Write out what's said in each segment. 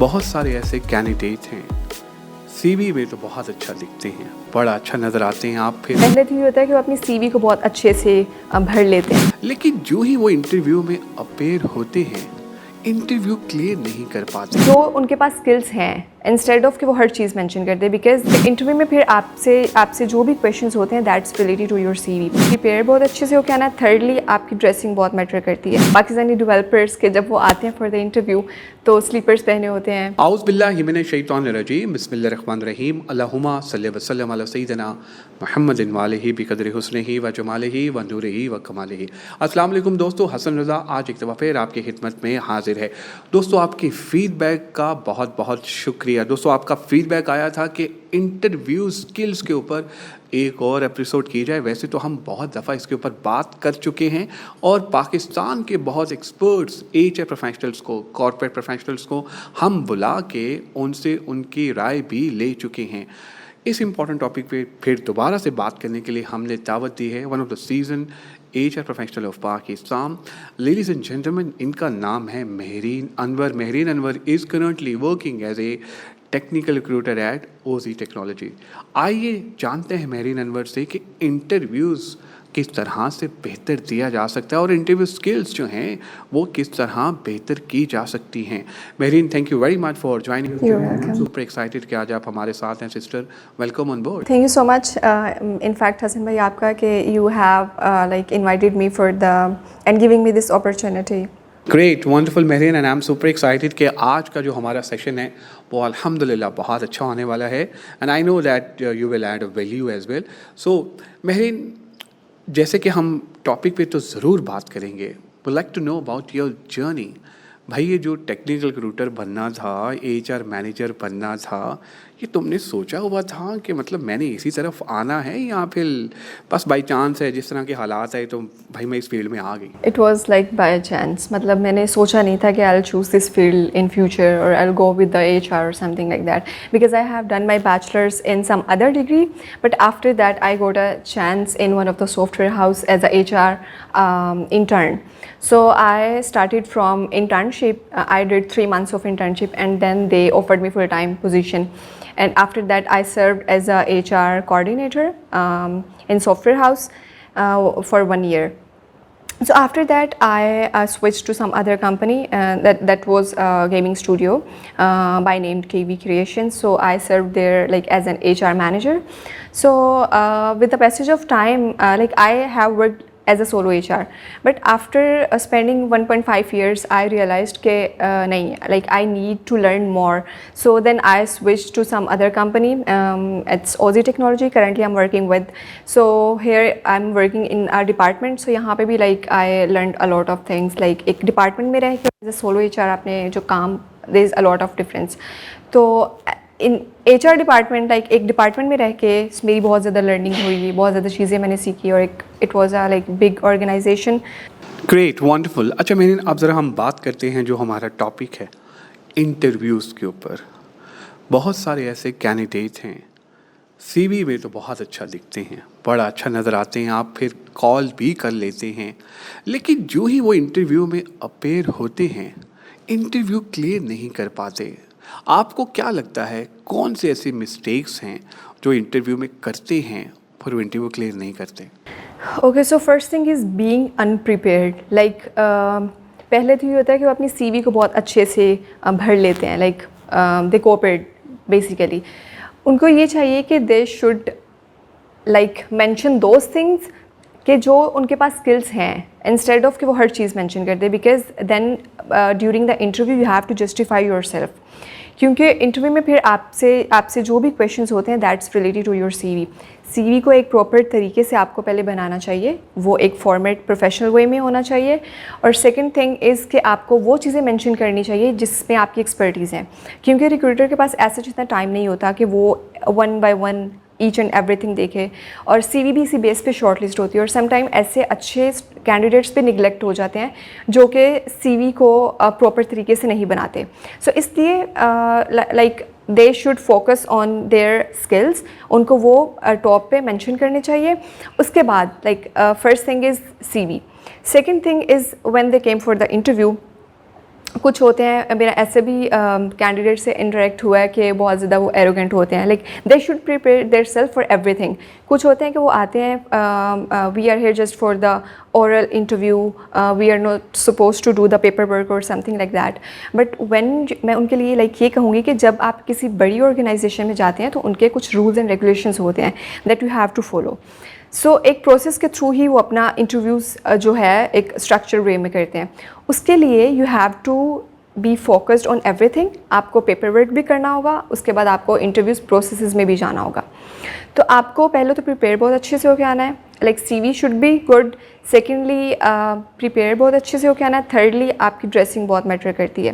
बहुत सारे ऐसे कैंडिडेट हैं सीवी में तो बहुत अच्छा लिखते हैं, बड़ा अच्छा नज़र आते हैं आप, फिर पहले तो ये होता है कि वो अपनी सीवी को बहुत अच्छे से भर लेते हैं। लेकिन जो ही वो इंटरव्यू में अपेयर होते हैं इंटरव्यू क्लियर नहीं कर पाते। जो उनके पास स्किल्स हैं इंस्टेड ऑफ कि वो हर चीज़ मेंशन करते हैं, बिकॉज इंटरव्यू में फिर आपसे जो भी क्वेश्चंस होते हैं that's related to your CV. Prepare बहुत अच्छे से हो क्या ना। थर्डली आपकी ड्रेसिंग बहुत मैटर करती है। पाकिस्तानी डेवलपर्स के जब वो आते हैं फॉर द इंटरव्यू तो स्लीपर्स पहने होते हैं। आउज़ बिल्लाहि मिनश शैतानिर-रजीम, बिस्मिल्लाहिर्रहमानिर्रहीम, अल्लाहुम्मा सल्लि व सल्लिम अला सय्यिदिना मुहम्मदिन व आलिहि बिक़द्रि हुस्निहि व जमालिहि व नूरिहि व कमालिहि। अस्सलाम वालेकुम दोस्तों, हसन रज़ा आज एक दफ़ा फिर आपकी खिदमत में हाजिर है। दोस्तों आपकी फ़ीडबैक का बहुत बहुत शुक्रिया। दोस्तों आपका फ़ीडबैक आया था कि इंटरव्यू स्किल्स के ऊपर एक और एपिसोड की जाए। वैसे तो हम बहुत दफ़ा इसके ऊपर बात कर चुके हैं और पाकिस्तान के बहुत एक्सपर्ट्स एचआर प्रोफेशनल्स को, कॉर्पोरेट प्रोफेशनल्स को हम बुला के उनसे उनकी राय भी ले चुके हैं। इस इम्पॉर्टेंट टॉपिक पे फिर दोबारा से बात करने के लिए हमने दावत दी है one of the season HR professional of Pakistan. Ladies and gentleman, इनका नाम है Mahreen Anwar. Mahreen Anwar is currently working as a technical recruiter at OG technology. आइए जानते हैं महरीन अनवर से कि इंटरव्यूज़ किस तरह से बेहतर दिया जा सकता है और इंटरव्यू स्किल्स जो हैं वो किस तरह बेहतर की जा सकती हैं। Mahreen, thank you very much for joining. Super excited कि आज आप हमारे साथ हैं sister. Welcome on board. Thank you so much in fact Hasan भाई आपका कि you have like invited me for the and giving me this opportunity. Great, wonderful Mahreen, and I am super excited कि आज का जो हमारा सेशन है वो अल्हम्दुलिल्लाह बहुत अच्छा होने वाला है and I know that you will add a value as well. So Mahreen, जैसे कि हम टॉपिक पे तो ज़रूर बात करेंगे, would like to know about your journey. भाई ये जो टेक्निकल रिक्रूटर बनना था, एचआर मैनेजर बनना था, ये तुमने सोचा हुआ था कि मतलब मैंने इसी तरफ आना है या फिर बस बाई चांस है जिस तरह के हालात है तो भाई मैं इस फील्ड में आ गई? It was like by chance. मतलब मैंने सोचा नहीं था कि I will choose this field in future और I will go with the HR और something like that, because I have done my bachelors in some other degree, but after that I got a chance in one of the software house as a HR intern. So I started from internship. I did 3 months of internship and then they offered me full-time position. And after that I served as a HR coordinator in software house for 1 year. So after that I switched to some other company that was a gaming studio by name KV Creations. So I served there like as an HR manager. So with the passage of time like I have worked as a solo HR, but after spending 1.5 years I realized that nahi, like I need to learn more. So then I switched to some other company. It's Ozy Technology currently I'm working with. So here I'm working in a department. So यहाँ पे भी like I learned a lot of things. Like एक department में रह के as a solo HR आपने जो काम, there is a lot of difference. तो इन HR डिपार्टमेंट लाइक एक डिपार्टमेंट में रह के मेरी बहुत ज़्यादा लर्निंग हुई, बहुत ज़्यादा चीज़ें मैंने सीखी और एक it was a like big organization. Great, wonderful. अच्छा मैंने अब ज़रा हम बात करते हैं जो हमारा टॉपिक है इंटरव्यूज़ के ऊपर। बहुत सारे ऐसे कैंडिडेट हैं सीवी में तो बहुत अच्छा लिखते हैं, बड़ा अच्छा नज़र आते हैं, आप फिर कॉल भी कर लेते हैं, लेकिन जो ही वो इंटरव्यू में अपेयर होते हैं इंटरव्यू क्लियर नहीं कर पाते। आपको क्या लगता है कौन से ऐसे मिस्टेक्स हैं जो इंटरव्यू में करते हैं फिर वो इंटरव्यू क्लियर नहीं करते? Okay, so first thing is being अनप्रिपेयर्ड। Like पहले तो ये होता है कि वो अपनी सीवी को बहुत अच्छे से भर लेते हैं, लाइक दे कोऑपरेट बेसिकली। उनको ये चाहिए कि they should like mention those things कि जो उनके पास स्किल्स हैं इंस्टेड ऑफ कि वो हर चीज़ मेंशन करते, because then during the interview you have to justify yourself. क्योंकि इंटरव्यू में फिर आपसे जो भी क्वेश्चंस होते हैं that's related to your CV को एक प्रॉपर तरीके से आपको पहले बनाना चाहिए, वो एक फॉर्मेट प्रोफेशनल वे में होना चाहिए। और सेकंड थिंग इज़ कि आपको वो चीज़ें मेंशन करनी चाहिए जिसमें आपकी एक्सपर्टीज़ हैं, क्योंकि रिक्रूटर के पास ऐसा जितना टाइम नहीं होता कि वो 1 by 1 ईच एंड एवरीथिंग देखे, और सीवी भी इसी बेस पे शॉर्टलिस्ट होती है। और समटाइम ऐसे अच्छे कैंडिडेट्स पे निगलेक्ट हो जाते हैं जो कि सीवी को प्रॉपर तरीके से नहीं बनाते। सो इसलिए like they should focus on their skills, उनको वो टॉप पे मेंशन करने चाहिए। उसके बाद like first thing is CV, second thing is when they came for the interview कुछ होते हैं, मेरा ऐसे भी कैंडिडेट से इंटरेक्ट हुआ है कि बहुत ज़्यादा वो एरोगेंट होते हैं, like they should prepare their self for everything. कुछ होते हैं कि वो आते हैं, we are here just for the oral interview, we are not supposed to do the paperwork or something like that, but when मैं उनके लिए लाइक ये कहूँगी कि जब आप किसी बड़ी ऑर्गेनाइजेशन में जाते हैं तो उनके कुछ रूल्स एंड रेगुलेशंस होते हैं that you have to follow. So एक प्रोसेस के थ्रू ही वो अपना इंटरव्यूज़ जो है एक स्ट्रक्चर वे में करते हैं। उसके लिए you have to be focused on everything. आपको पेपर वर्क भी करना होगा, उसके बाद आपको इंटरव्यूज़ प्रोसेस में भी जाना होगा। तो आपको पहले तो प्रिपेयर बहुत अच्छे से होकर आना है, like CV should be good. Secondly prepare बहुत अच्छे से होकर आना है। थर्डली आपकी ड्रेसिंग बहुत मैटर करती है।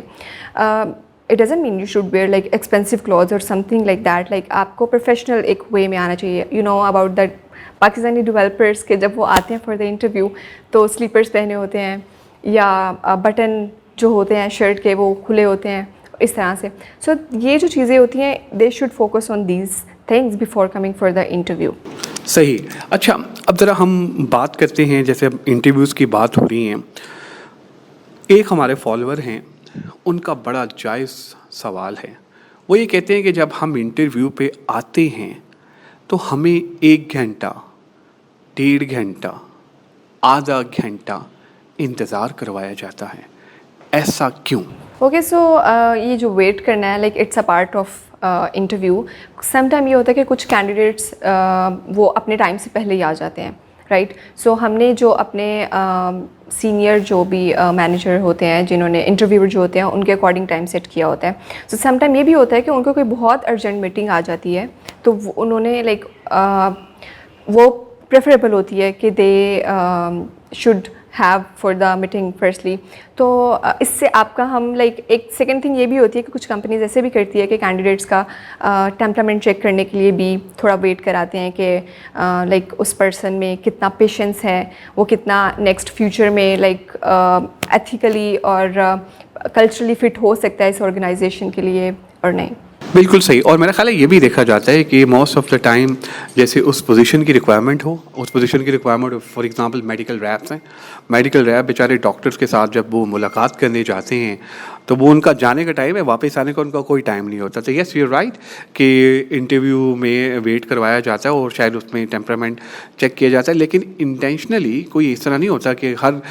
It doesn't mean you should wear like expensive clothes और समथिंग लाइक दैट, लाइक आपको प्रोफेशनल एक वे में आना चाहिए। You know about that Pakistani developers के जब वो आते हैं फॉर द इंटरव्यू तो स्लीपर्स पहने होते हैं या बटन जो होते हैं शर्ट के वो खुले होते हैं इस तरह से। सो ये जो चीज़ें होती हैं they should focus on these things before coming for the interview. सही। अच्छा, अब ज़रा हम बात करते हैं, जैसे अब इंटरव्यूज़ की बात हो रही है, एक हमारे फॉलोअर हैं, उनका बड़ा जायज़ सवाल है। वो ये कहते हैं कि जब हम इंटरव्यू पे आते हैं तो हमें 1 घंटा, 1.5 घंटा, आधा घंटा इंतज़ार करवाया जाता है, ऐसा क्यों? ओके, सो ये जो वेट करना है like it's a part of interview. Some time ये होता है कि कुछ कैंडिडेट्स वो अपने टाइम से पहले ही आ जाते हैं, राइट। सो हमने जो अपने सीनियर जो भी मैनेजर होते हैं, जिन्होंने इंटरव्यूअर जो होते हैं, उनके अकॉर्डिंग टाइम सेट किया होता है। सो सम टाइम ये भी होता है कि उनको कोई बहुत अर्जेंट मीटिंग आ जाती है तो उन्होंने लाइक वो प्रेफरेबल होती है कि they should have for the meeting firstly. तो इससे आपका हम लाइक एक सेकंड थिंग ये भी होती है कि कुछ कंपनीज ऐसे भी करती है कि कैंडिडेट्स का टेम्परामेंट चेक करने के लिए भी थोड़ा वेट कराते हैं कि लाइक उस पर्सन में कितना पेशेंस है, वो कितना नेक्स्ट फ्यूचर में लाइक एथिकली और कल्चरली फिट हो सकता है इस ऑर्गेनाइजेशन के लिए और नहीं। बिल्कुल सही। और मेरा ख्याल है ये भी देखा जाता है कि मोस्ट ऑफ द टाइम जैसे उस पोजीशन की रिक्वायरमेंट हो, उस पोजीशन की requirement for example medical reps हैं, मेडिकल रैप बेचारे डॉक्टर्स के साथ जब वो मुलाकात करने जाते हैं तो वो उनका जाने का टाइम है, वापस आने का उनका कोई टाइम नहीं होता। तो यस यू राइट कि इंटरव्यू में वेट करवाया जाता है और शायद उसमें टेम्परामेंट चेक किया जाता है, लेकिन इंटेंशनली कोई इस तरह नहीं होता कि हर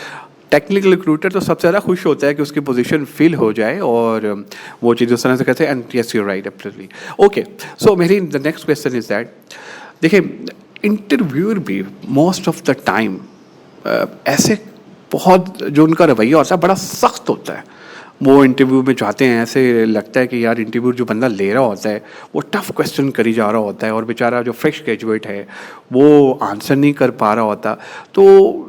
टेक्निकल रिक्रूटर तो सबसे ज़्यादा खुश होता है कि उसकी पोजीशन फिल हो जाए और वो चीज़ उस तरह से कहते हैं। And yes you right absolutely. Okay, so मेरी the next question is that, देखिए इंटरव्यूअर भी मोस्ट ऑफ द टाइम ऐसे बहुत जो उनका रवैया होता है बड़ा सख्त होता है। वो इंटरव्यू में जाते हैं, ऐसे लगता है कि यार इंटरव्यू जो बंदा ले रहा होता है वो टफ़ क्वेश्चन करी जा रहा होता है और बेचारा जो फ्रेश ग्रेजुएट है वो आंसर नहीं कर पा रहा होता। तो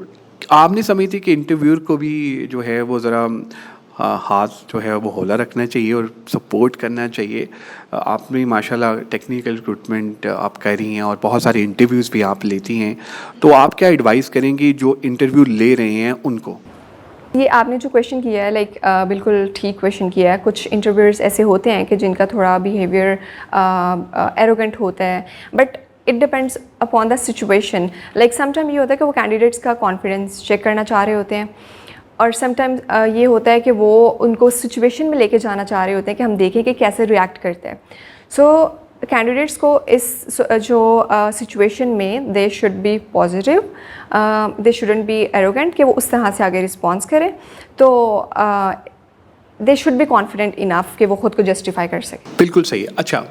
आपने समझी कि इंटरव्यूअर को भी जो है वो ज़रा हाथ जो है वो होला रखना चाहिए और सपोर्ट करना चाहिए। आपने माशाल्लाह टेक्निकल रिक्रूटमेंट आप कर रही हैं और बहुत सारे इंटरव्यूज़ भी आप लेती हैं, तो आप क्या एडवाइस करेंगी जो इंटरव्यू ले रहे हैं उनको? ये आपने जो क्वेश्चन किया है लाइक बिल्कुल ठीक क्वेश्चन किया है। कुछ इंटरव्यूअर्स ऐसे होते हैं कि जिनका थोड़ा बिहेवियर एरोगेंट होता है, but it depends upon the situation. Like sometime ये होता है कि वो कैंडिडेट्स का कॉन्फिडेंस चेक करना चाह रहे होते हैं और समटाइम्स ये होता है कि वो उनको सिचुएशन में लेके जाना चाह रहे होते हैं कि हम देखें कि कैसे रिएक्ट करते हैं। सो कैंडिडेट्स को इस जो सिचुएशन में they should be positive, they shouldn't be arrogant कि वो उस तरह से आगे रिस्पॉन्स करें। तो they should be confident enough कि वो खुद को जस्टिफाई कर सकें। बिल्कुल सही। अच्छा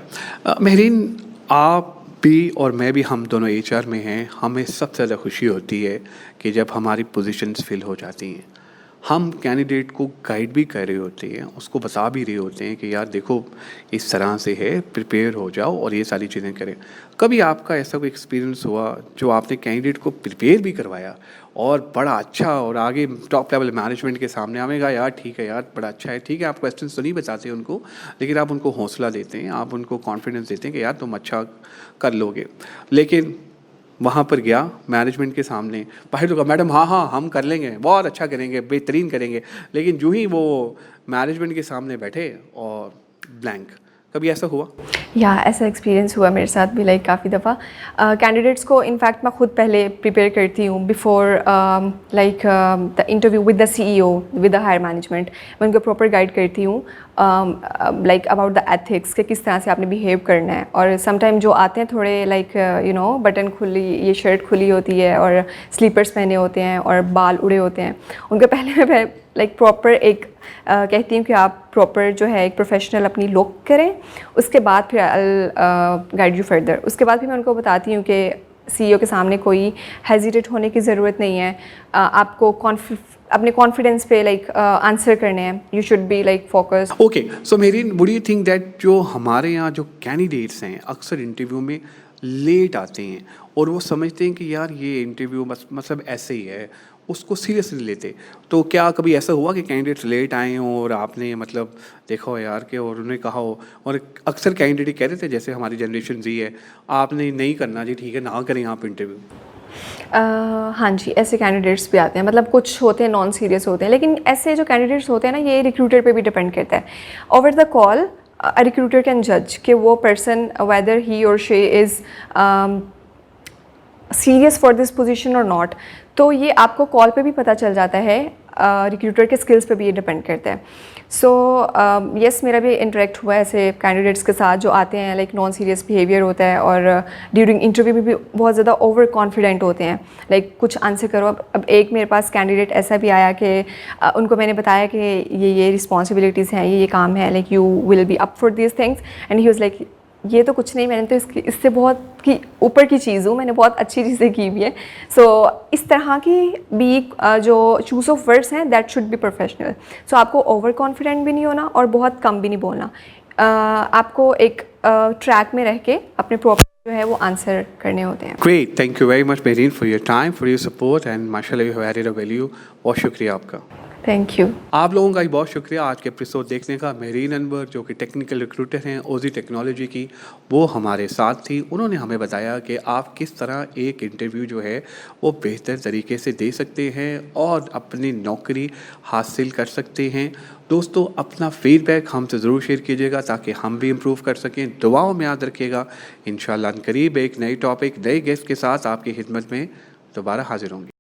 महरीन, आप भी और मैं भी, हम दोनों HR में हैं, हमें सबसे ज़्यादा खुशी होती है कि जब हमारी पोजीशंस फिल हो जाती हैं। हम कैंडिडेट को गाइड भी कर रहे होते हैं, उसको बता भी रहे होते हैं कि यार देखो इस तरह से है, प्रिपेयर हो जाओ और ये सारी चीज़ें करें। कभी आपका ऐसा कोई एक्सपीरियंस हुआ जो आपने कैंडिडेट को प्रिपेयर भी करवाया और बड़ा अच्छा, और आगे टॉप लेवल मैनेजमेंट के सामने आएगा यार ठीक है यार बड़ा अच्छा है, ठीक है आप क्वेश्चन तो नहीं बताते उनको, लेकिन आप उनको हौसला देते हैं, आप उनको कॉन्फिडेंस देते हैं कि यार तुम अच्छा कर लोगे, लेकिन वहाँ पर गया मैनेजमेंट के सामने, बाहर तो कहा मैडम हाँ हम कर लेंगे, बहुत अच्छा करेंगे, बेहतरीन करेंगे, लेकिन जो ही वो मैनेजमेंट के सामने बैठे और ब्लैंक। कभी ऐसा हुआ? या ऐसा एक्सपीरियंस हुआ मेरे साथ भी लाइक काफ़ी दफ़ा कैंडिडेट्स को इनफैक्ट मैं खुद पहले प्रिपेयर करती हूँ before like the interview with the CEO with the higher management. मैं उनको प्रॉपर गाइड करती हूँ लाइक अबाउट द एथिक्स कि किस तरह से आपने बिहेव करना है। और समटाइम जो आते हैं थोड़े लाइक यू नो बटन खुली, ये शर्ट खुली होती है और स्लीपर्स पहने होते हैं और बाल उड़े होते हैं, उनके पहले मैं लाइक प्रॉपर एक कहती हूँ कि आप प्रॉपर जो है एक प्रोफेशनल अपनी लुक करें, उसके बाद फिर आई गाइड यू फर्दर। उसके बाद फिर मैं उनको बताती हूँ कि CEO के सामने कोई हेजिटेट होने की ज़रूरत नहीं है, आपको अपने कॉन्फिडेंस पे लाइक आंसर करने हैं, you should be like focus. Okay, so मेरी वुड यू थिंक दैट जो हमारे यहाँ जो कैंडिडेट्स हैं अक्सर इंटरव्यू में लेट आते हैं और वो समझते हैं कि यार ये इंटरव्यू मतलब ऐसे ही है, उसको सीरियसली लेते। तो क्या कभी ऐसा हुआ कि कैंडिडेट्स लेट आए हों और आपने मतलब देखा हो यार कि और उन्होंने कहा हो, और अक्सर कैंडिडेट कह रहे थे जैसे हमारी जनरेशन जी है, आपने नहीं करना जी, ठीक है ना करें आप इंटरव्यू? हाँ जी, ऐसे कैंडिडेट्स भी आते हैं, मतलब कुछ होते हैं नॉन सीरियस होते हैं, लेकिन ऐसे जो कैंडिडेट्स होते हैं ना, ये रिक्रूटर पे भी डिपेंड करता है। Over the call a recruiter can जज कि वो पर्सन वेदर ही और she is serious for this position और नॉट। तो ये आपको कॉल पे भी पता चल जाता है, रिक्रूटर के स्किल्स पे भी ये डिपेंड करता है। सो यस, मेरा भी इंटरेक्ट हुआ है ऐसे कैंडिडेट्स के साथ जो आते हैं लाइक नॉन सीरियस बिहेवियर होता है और ड्यूरिंग इंटरव्यू में भी बहुत ज़्यादा ओवर कॉन्फिडेंट होते हैं, लाइक कुछ आंसर करो। अब एक मेरे पास कैंडिडेट ऐसा भी आया कि उनको मैंने बताया कि ये रिस्पॉन्सिबिलिटीज़ हैं, ये काम है, like you will be up for this things, and he was like ये तो कुछ नहीं, मैंने तो इससे बहुत की ऊपर की चीज़ हूँ, मैंने बहुत अच्छी चीज़ें की हुई है। सो इस तरह की भी जो चूज़ ऑफ वर्ड्स हैं दैट शुड बी प्रोफेशनल। सो आपको ओवर कॉन्फिडेंट भी नहीं होना और बहुत कम भी नहीं बोलना, आपको एक ट्रैक में रह के अपने प्रॉपर जो है वो आंसर करने होते हैं। Great, thank you very much Mehreen for your time, for your support and माशाल्लाह you have added a value. बहुत शुक्रिया आपका। Thank you. आप लोगों का भी बहुत शुक्रिया आज के एपिसोड देखने का। मेरीन अनवर जो कि टेक्निकल रिक्रूटर हैं ओजी टेक्नोलॉजी की, वो हमारे साथ थी। उन्होंने हमें बताया कि आप किस तरह एक इंटरव्यू जो है वो बेहतर तरीके से दे सकते हैं और अपनी नौकरी हासिल कर सकते हैं। दोस्तों, अपना फीडबैक हमसे ज़रूर शेयर कीजिएगा ताकि हम भी इम्प्रूव कर सकें। दुआओं में याद रखिएगा। इंशाअल्लाह करीब एक नई टॉपिक, नए गेस्ट के साथ आपकी खिदमत में दोबारा हाजिर होंगे।